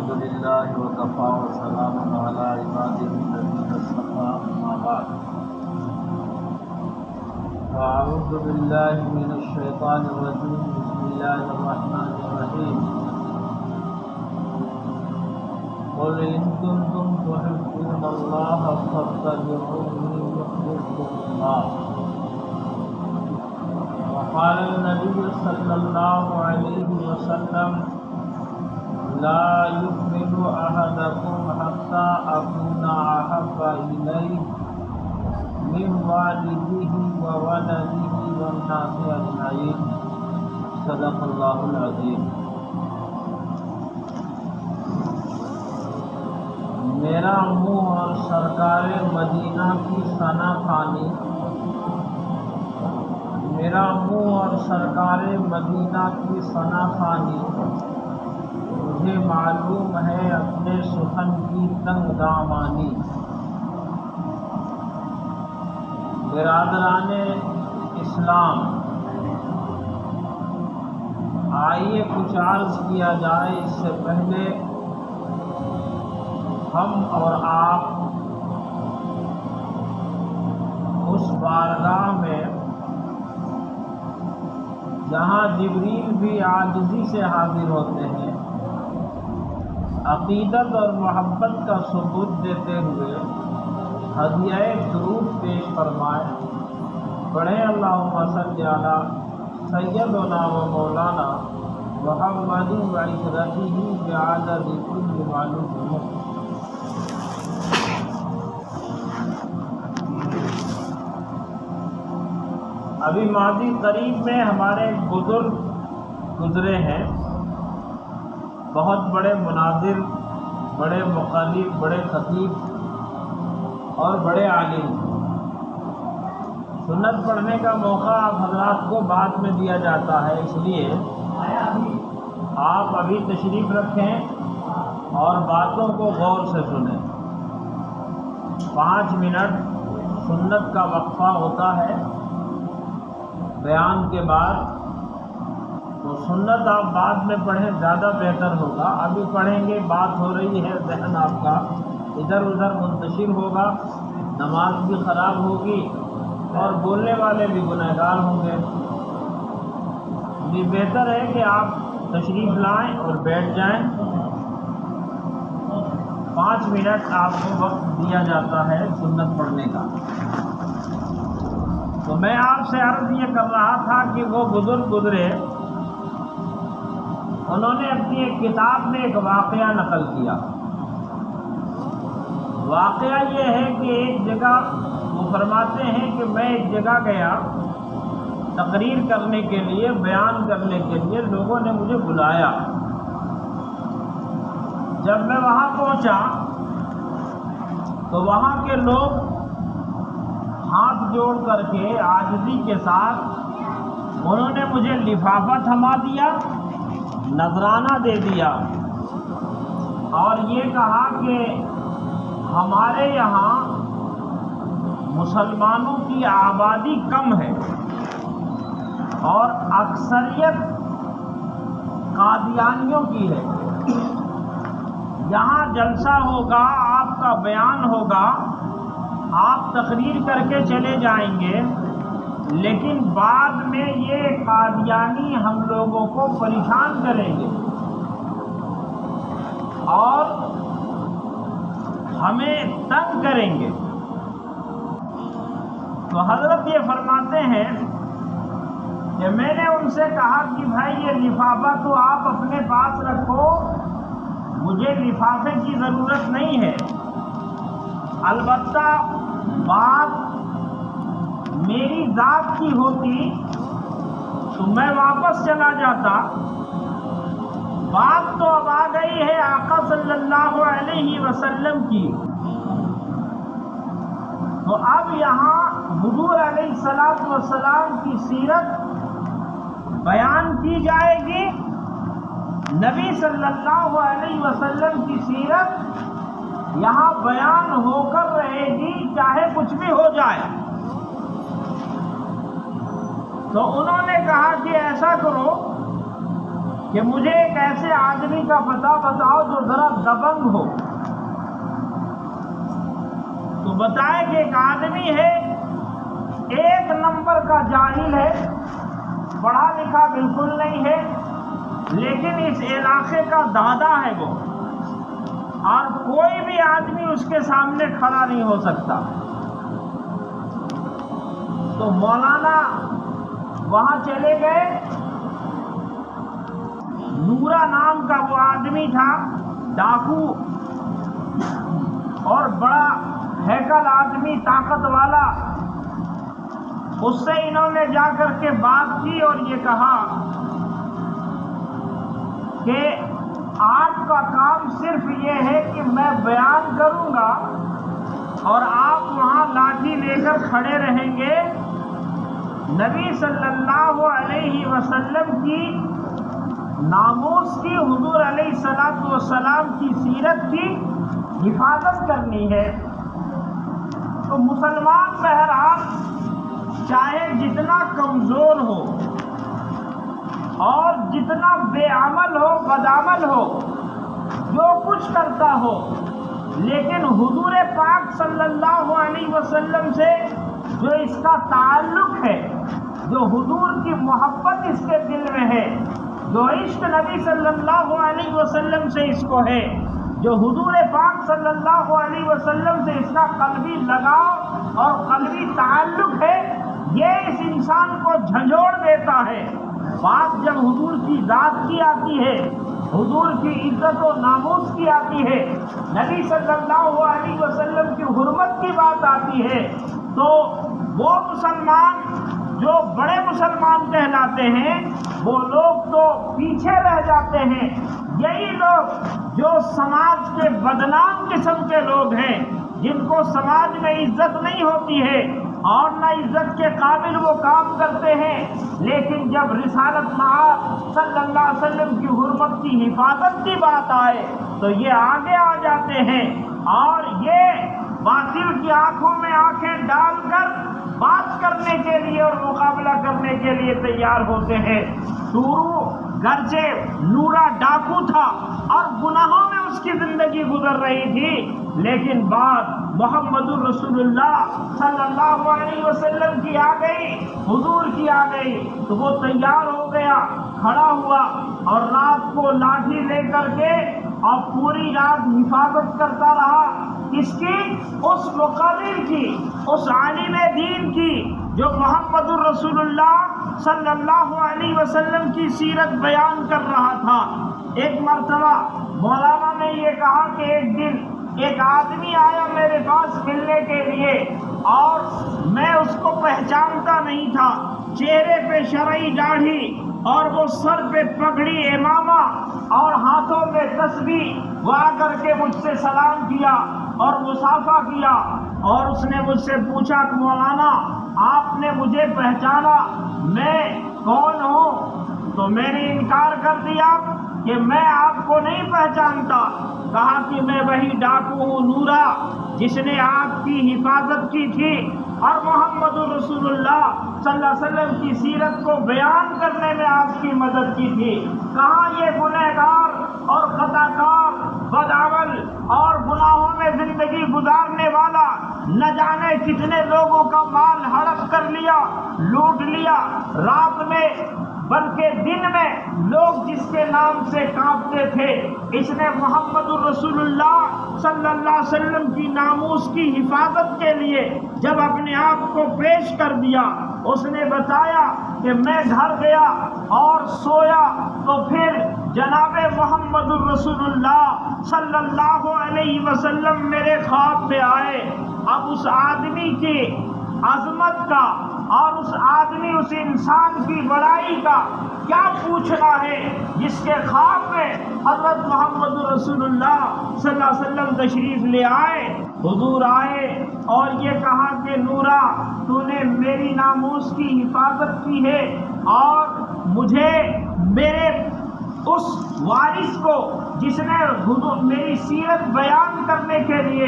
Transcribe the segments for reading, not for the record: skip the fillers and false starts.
الحمد لله وكفى وسلام على عباده الذين اصطفى أما بعد فأعوذ بالله من الشيطان الرجيم بسم الله الرحمن الرحيم قل إن كنتم تحبون الله فاتبعوني يحببكم الله وقال النبي صلى الله عليه وسلم لا يؤمن أحدكم حتى أكون أحب إليه من والده وولده والناس أجمعين صدق الله العظيم۔ میرا منہ اور سرکار مدینہ کی ثنا خوانی، میرا منہ اور سرکار مدینہ کی ثنا خوانی، مجھے معلوم ہے اپنے سخن کی تنگ دامانی۔ برادران اسلام، آئیے کچھ عرض کیا جائے اس سے پہلے ہم اور آپ اس بارگاہ میں جہاں جبریل بھی عاجزی سے حاضر ہوتے ہیں، عقیدت اور محبت کا ثبوت دیتے ہوئے ہدیہ درود پیش فرمائے، پڑھیں اللہم صلی علی سیدنا و مولانا محمد وعزرتہ بعدد کل معلوم۔ ابھی ماضی قریب میں ہمارے بزرگ گزرے ہیں، بہت بڑے مناظر، بڑے مقلد، بڑے خطیب اور بڑے عالم۔ سنت پڑھنے کا موقع آپ حضرات کو بعد میں دیا جاتا ہے، اس لیے آپ ابھی تشریف رکھیں اور باتوں کو غور سے سنیں۔ 5 منٹ سنت کا وقفہ ہوتا ہے بیان کے بعد، تو سنت آپ بعد میں پڑھیں، زیادہ بہتر ہوگا۔ ابھی پڑھیں گے، بات ہو رہی ہے، ذہن آپ کا ادھر ادھر منتشر ہوگا، نماز بھی خراب ہوگی اور بولنے والے بھی گنہگار ہوں گے۔ یہ بہتر ہے کہ آپ تشریف لائیں اور بیٹھ جائیں۔ 5 منٹ آپ کو وقت دیا جاتا ہے سنت پڑھنے کا۔ تو میں آپ سے عرض یہ کر رہا تھا کہ وہ بزرگ گزرے، انہوں نے اپنی ایک کتاب میں ایک واقعہ نقل کیا۔ واقعہ یہ ہے کہ ایک جگہ وہ فرماتے ہیں کہ میں ایک جگہ گیا تقریر کرنے کے لیے، بیان کرنے کے لیے، لوگوں نے مجھے بلایا۔ جب میں وہاں پہنچا تو وہاں کے لوگ ہاتھ جوڑ کر کے عاجزی کے ساتھ انہوں نے مجھے لفافہ تھما دیا، نذرانہ دے دیا اور یہ کہا کہ ہمارے یہاں مسلمانوں کی آبادی کم ہے اور اکثریت قادیانیوں کی ہے، یہاں جلسہ ہوگا، آپ کا بیان ہوگا، آپ تقریر کر کے چلے جائیں گے، لیکن بعد میں یہ قادیانی ہم لوگوں کو پریشان کریں گے اور ہمیں تنگ کریں گے۔ تو حضرت یہ فرماتے ہیں کہ میں نے ان سے کہا کہ بھائی یہ لفافہ تو آپ اپنے پاس رکھو، مجھے لفافے کی ضرورت نہیں ہے، البتہ بات میری ذات کی ہوتی تو میں واپس چلا جاتا۔ بات تو اب آ گئی ہے آقا صلی اللہ علیہ وسلم کی، تو اب یہاں حضور علیہ السلام کی سیرت بیان کی جائے گی، نبی صلی اللہ علیہ وسلم کی سیرت یہاں بیان ہو کر رہے گی، چاہے کچھ بھی ہو جائے۔ تو انہوں نے کہا کہ ایسا کرو کہ مجھے ایک ایسے آدمی کا پتہ بتاؤ جو ذرا دبنگ ہو. تو بتائے کہ ایک آدمی ہے، ایک نمبر کا جاہل ہے، پڑھا لکھا بالکل نہیں ہے، لیکن اس علاقے کا دادا ہے وہ، اور کوئی بھی آدمی اس کے سامنے کھڑا نہیں ہو سکتا. تو مولانا وہاں چلے گئے. نورا نام کا وہ آدمی تھا، ڈاکو اور بڑا ہیکل آدمی، طاقت والا. اس سے انہوں نے جا کر کے بات کی اور یہ کہا کہ آپ کا کام صرف یہ ہے کہ میں بیان کروں گا اور آپ وہاں لاٹھی لے کر کھڑے رہیں گے. نبی صلی اللہ علیہ وسلم کی ناموس کی، حضور علیہ الصلوۃ والسلام کی سیرت کی حفاظت کرنی ہے. تو مسلمان بہرحال چاہے جتنا کمزور ہو اور جتنا بے عمل ہو، بدعمل ہو، جو کچھ کرتا ہو، لیکن حضور پاک صلی اللہ علیہ وسلم سے جو اس کا تعلق ہے، جو حضور کی محبت اس کے دل میں ہے، جو عشق نبی صلی اللہ علیہ وسلم سے اس کو ہے، جو حضور پاک صلی اللہ علیہ وسلم سے اس کا قلبی لگاؤ اور قلبی تعلق ہے، یہ اس انسان کو جھنجھوڑ دیتا ہے. بات جب حضور کی ذات کی آتی ہے، حضور کی عزت و ناموس کی آتی ہے، نبی صلی اللہ علیہ وسلم کی حرمت کی بات آتی ہے، تو وہ مسلمان جو بڑے مسلمان کہلاتے ہیں وہ لوگ تو پیچھے رہ جاتے ہیں. یہی لوگ جو سماج کے بدنام قسم کے لوگ ہیں، جن کو سماج میں عزت نہیں ہوتی ہے اور نہ عزت کے قابل وہ کام کرتے ہیں، لیکن جب رسالت مآب صلی اللہ علیہ وسلم کی حرمت کی حفاظت کی بات آئے تو یہ آگے آ جاتے ہیں اور یہ باطل کی آنکھوں میں آنکھیں ڈال کر بات کرنے کے لیے اور مقابلہ کرنے کے لیے تیار ہوتے ہیں. شروع گرچہ نورا ڈاکو تھا اور گناہوں میں اس کی زندگی گزر رہی تھی، لیکن بات محمد الرسول اللہ صلی اللہ علیہ وسلم کی آ گئی، حضور کی آ گئی، تو وہ تیار ہو گیا، کھڑا ہوا اور رات کو لاٹھی لے کر کے اور پوری رات حفاظت کرتا رہا. کس کی؟ اس مقرر کی، اس عالم دین کی جو محمد الرسول اللہ صلی اللہ علیہ وسلم کی سیرت بیان کر رہا تھا. ایک مرتبہ مولانا نے یہ کہا کہ ایک دن ایک آدمی آیا میرے پاس ملنے کے لیے اور میں اس کو پہچانتا نہیں تھا. چہرے پہ شرعی داڑھی اور وہ سر پہ پگڑی امامہ اور ہاتھوں میں تسبیح، وہ آ کر کے مجھ سے سلام کیا اور مصافحہ کیا اور اس نے مجھ سے پوچھا کہ مولانا آپ نے مجھے پہچانا، میں کون ہوں؟ تو میں نے انکار کر دیا کہ میں آپ کو نہیں پہچانتا. کہا کہ میں وہی ڈاکو ہوں نورا جس نے آپ کی حفاظت کی تھی اور محمد رسول اللہ صلی اللہ علیہ وسلم کی سیرت کو بیان کرنے میں آپ کی مدد کی تھی. کہاں یہ گنہگار اور خطا کار، بدعمل اور گناہوں میں زندگی گزارنے والا نہ جانے کتنے لوگوں کا مال ہڑپ کر لیا، لوٹ لیا، رات میں بلکہ دن میں لوگ جس کے نام سے کانپتے تھے، اس نے محمد الرسول اللہ صلی اللہ علیہ وسلم کی ناموس کی حفاظت کے لیے جب اپنے آپ کو پیش کر دیا، اس نے بتایا کہ میں گھر گیا اور سویا تو پھر جناب محمد الرسول اللہ صلی اللہ علیہ وسلم میرے خواب میں آئے. اب اس آدمی کی عظمت کا اور اس آدمی، اس انسان کی بڑائی کا کیا پوچھنا ہے جس کے خواب میں حضرت محمد رسول اللہ صلی اللہ علیہ وسلم تشریف لے آئے. حضور آئے اور یہ کہا کہ نورا تو نے میری ناموس کی حفاظت کی ہے اور مجھے میرے اس وارث کو جس نے میری سیرت بیان کرنے کے لیے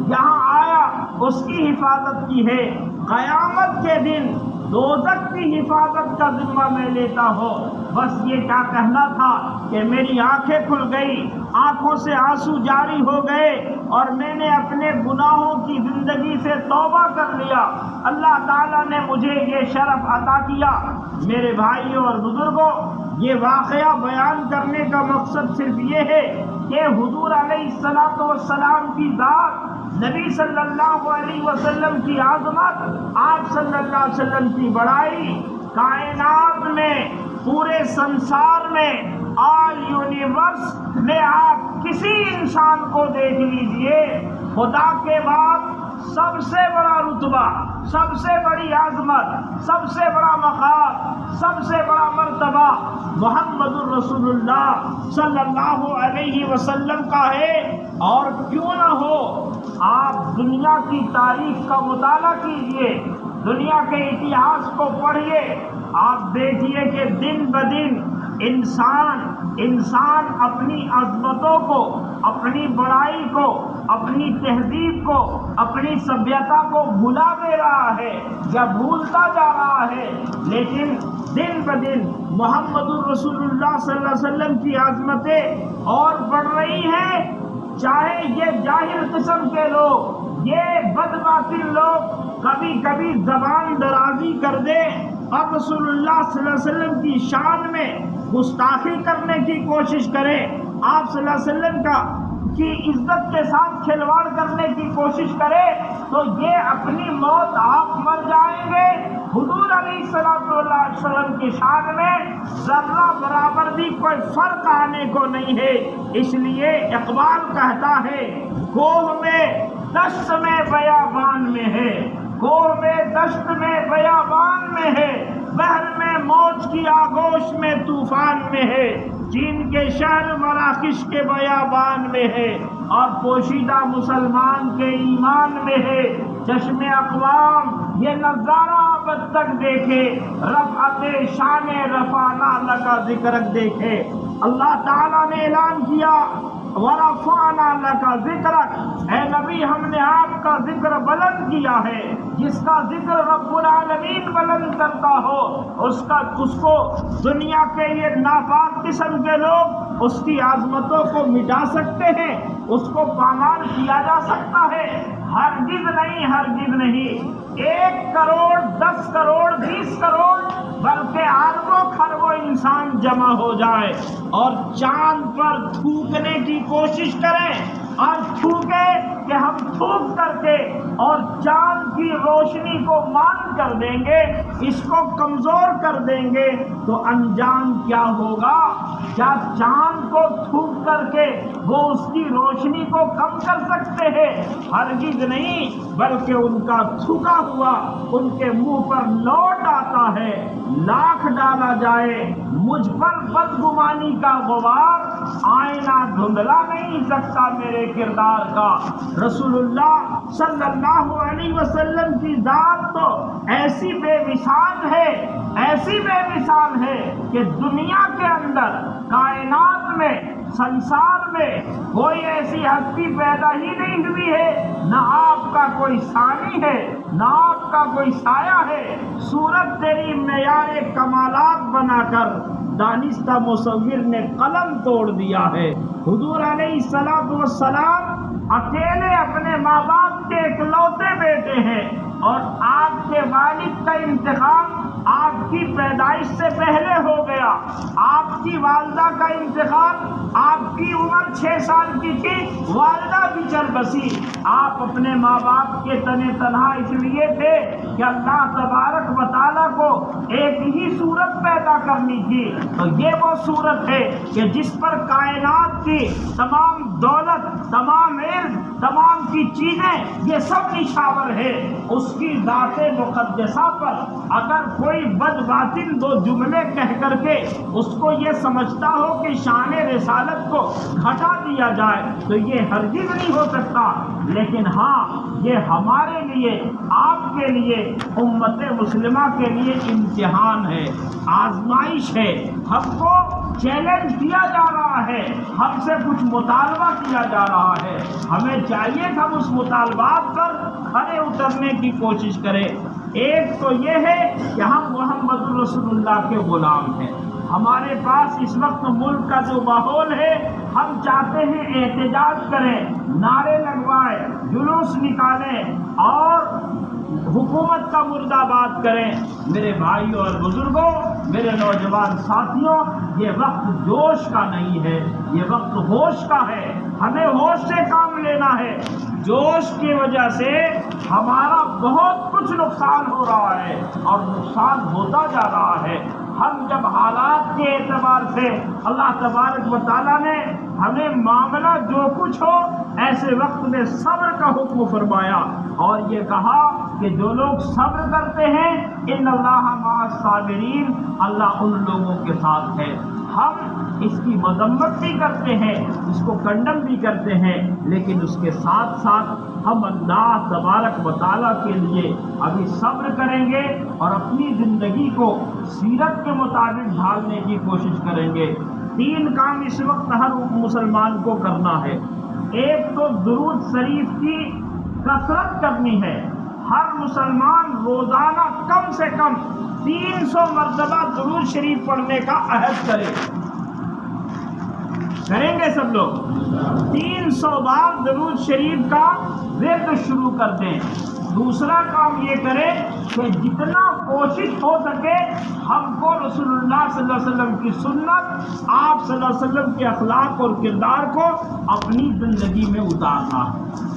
یہاں آیا اس کی حفاظت کی ہے، قیامت کے دن دوزخ کی حفاظت کا ذمہ میں لیتا ہوں۔ بس یہ کیا کہنا تھا کہ میری آنکھیں کھل گئی، آنکھوں سے آنسو جاری ہو گئے اور میں نے اپنے گناہوں کی زندگی سے توبہ کر لیا، اللہ تعالیٰ نے مجھے یہ شرف عطا کیا۔ میرے بھائیوں اور بزرگوں، یہ واقعہ بیان کرنے کا مقصد صرف یہ ہے کہ حضور علیہ السلام کی ذات، نبی صلی اللہ علیہ وسلم کی عظمت، آپ صلی اللہ علیہ وسلم کی بڑائی، کائنات میں، پورے سنسار میں، آل یونیورس میں آپ کسی انسان کو دیکھ لیجئے، خدا کے بعد سب سے بڑا رتبہ، سب سے بڑی عظمت، سب سے بڑا مقام، سب سے بڑا مرتبہ محمد الرسول اللہ صلی اللہ علیہ وسلم کا ہے۔ اور کیوں نہ ہو، آپ دنیا کی تاریخ کا مطالعہ کیجئے، دنیا کے اتہاس کو پڑھیے، آپ دیکھیے کہ دن بدن انسان اپنی عظمتوں کو، اپنی بڑائی کو، اپنی تہذیب کو، اپنی سبھیتا کو بھلا دے رہا ہے یا بھولتا جا رہا ہے، لیکن دن بدن محمد الرسول اللہ صلی اللہ علیہ وسلم کی عظمتیں اور بڑھ رہی ہیں۔ چاہے یہ جاہل قسم کے لوگ، یہ بدباطل لوگ کبھی کبھی زبان درازی کر دیں اور رسول اللہ صلی اللہ علیہ وسلم کی شان میں گستاخی کرنے کی کوشش کریں، آپ صلی اللہ علیہ وسلم کی عزت کے ساتھ کھلواڑ کرنے کی کوشش کرے، تو یہ اپنی موت آپ مر جائیں گے۔ حضور علیہ السلام کی شان میں ذرہ برابر بھی کوئی فرق آنے کو نہیں ہے۔ اس لیے اقبال کہتا ہے، کوہ میں دشت میں بیابان میں ہے، کوہ میں دشت میں بیابان میں ہے، بحر میں موج کی آغوش میں طوفان میں ہے، چین کے شہر مراکش کے بیابان میں ہے، اور پوشیدہ مسلمان کے ایمان میں ہے۔ چشم اقوام یہ نظارہ ابد تک دیکھے، رفعت شان رفعنا لکا ذکرک دیکھے۔ اللہ تعالیٰ نے اعلان کیا، وَرَفَعْنَا لَكَ ذِكْرَكَ، اے نبی ہم نے آپ کا ذکر بلند کیا ہے۔ جس کا ذکر رب العالمین بلند کرتا ہو، اس کو دنیا کے یہ ناپاک قسم کے لوگ اس کی عظمتوں کو مٹا سکتے ہیں، اس کو پامال کیا جا سکتا ہے؟ ہرگز نہیں، ہرگز نہیں۔ 1 کروڑ 10 کروڑ 20 کروڑ بلکہ اربوں خربوں انسان جمع ہو جائے اور چاند پر تھوکنے کی کوشش کریں اور تھوکے کہ ہم تھوک کر کے اور چاند کی روشنی کو مان کر دیں گے، اس کو کمزور کر دیں گے، تو انجام کیا ہوگا؟ کیا چاند کو تھوک کر کے وہ اس کی روشنی کو کم کر سکتے ہیں؟ ہرگز نہیں، بلکہ ان کا تھوکا ہوا ان کے منہ پر لوٹ آتا ہے۔ لاکھ ڈالا جائے مجھ پر بدگمانی کا غبار، آئینہ دھندلا نہیں سکتا میرے کردار کا۔ رسول اللہ صلی اللہ علیہ وسلم کی ذات تو ایسی بے مثال ہے، ایسی بے مثال ہے کہ دنیا کے اندر، کائنات میں، سنسار میں کوئی ایسی ہستی پیدا ہی نہیں ہوئی ہے، نہ آپ کا کوئی ثانی ہے، نہ آپ کا کوئی سایہ ہے۔ صورت تیری معیار کمالات بنا کر دانستہ مصور نے قلم توڑ دیا ہے۔ حضور علیہ السلام اکیلے اپنے ماں باپ کے اکلوتے بیٹے ہیں، اور آپ کے والد کا انتقال آپ کی پیدائش سے پہلے ہو گیا۔ آپ کی والدہ کا انتقال، آپ کی عمر 6 سال کی تھی، والدہ بھی چل بسی۔ آپ اپنے ماں باپ کے تنے تنہا اس لیے تھے کہ اللہ تبارک و تعالیٰ کو ایک ہی صورت پیدا کرنی تھی، تو یہ وہ صورت ہے کہ جس پر کائنات کی تمام دولت، تمام علم، تمام کی چیزیں یہ سب نشاور ہے۔ اس کی ذات مقدسہ پر اگر کوئی بد باطل 2 جملے کہہ کر کے اس کو یہ سمجھتا ہو کہ شان رسالت کو گھٹا دیا جائے تو یہ ہرگز نہیں ہو سکتا۔ لیکن ہاں، یہ ہمارے لیے، آپ کے لیے، امت مسلمہ کے لیے امتحان ہے، آزمائش ہے۔ ہم کو چیلنج کیا جا رہا ہے، ہم سے کچھ مطالبہ کیا جا رہا ہے، ہمیں چاہیے کہ ہم اس مطالبات پر کھڑے اترنے کی کوشش کریں۔ ایک تو یہ ہے کہ ہم محمد رسول اللہ کے غلام ہیں۔ ہمارے پاس اس وقت ملک کا جو ماحول ہے، ہم چاہتے ہیں احتجاج کریں، نعرے لگوائیں، جلوس نکالیں اور حکومت کا مردہ باد کریں۔ میرے بھائیوں اور بزرگوں، میرے نوجوان ساتھیوں، یہ وقت جوش کا نہیں ہے، یہ وقت ہوش کا ہے۔ ہمیں ہوش سے کام لینا ہے۔ جوش کی وجہ سے ہمارا بہت کچھ نقصان ہو رہا ہے اور نقصان ہوتا جا رہا ہے۔ ہم جب حالات کے اعتبار سے اللہ تبارک و تعالیٰ نے ہمیں معاملہ جو کچھ ہو ایسے وقت میں صبر کا حکم فرمایا اور یہ کہا کہ جو لوگ صبر کرتے ہیں ان اللہ مع الصابرین، اللہ ان لوگوں کے ساتھ ہے۔ ہم اس کی مذمت بھی کرتے ہیں، اس کو کنڈم بھی کرتے ہیں، لیکن اس کے ساتھ ساتھ ہم اللہ تبارک و تعالیٰ کے لیے ابھی صبر کریں گے اور اپنی زندگی کو سیرت کے مطابق ڈھالنے کی کوشش کریں گے۔ 3 کام اس وقت ہر مسلمان کو کرنا ہے۔ ایک تو درود شریف کی کثرت کرنی ہے۔ ہر مسلمان روزانہ کم سے کم 300 مرتبہ درود شریف پڑھنے کا عہد کرے۔ کریں گے سب لوگ؟ 300 بار درود شریف کا ورد شروع کر دیں۔ دوسرا کام یہ کریں کہ جتنا کوشش ہو سکے ہم کو رسول اللہ صلی اللہ علیہ وسلم کی سنت، آپ صلی اللہ علیہ وسلم کے اخلاق اور کردار کو اپنی زندگی میں اتارنا۔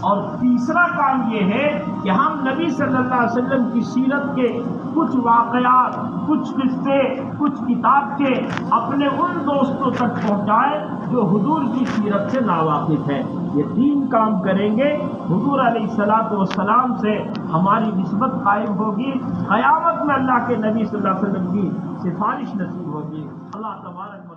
اور تیسرا کام یہ ہے کہ ہم نبی صلی اللہ علیہ وسلم کی سیرت کے کچھ واقعات، کچھ قصے، کچھ کتاب کے اپنے ان دوستوں تک پہنچائیں جو حضور کی سیرت سے ناواقف ہے۔ یہ 3 کام کریں گے، حضور علیہ الصلوۃ والسلام سے ہماری نسبت قائم ہوگی، قیامت میں اللہ کے نبی صلی اللہ علیہ وسلم کی سفارش نصیب ہوگی۔ اللہ تبارک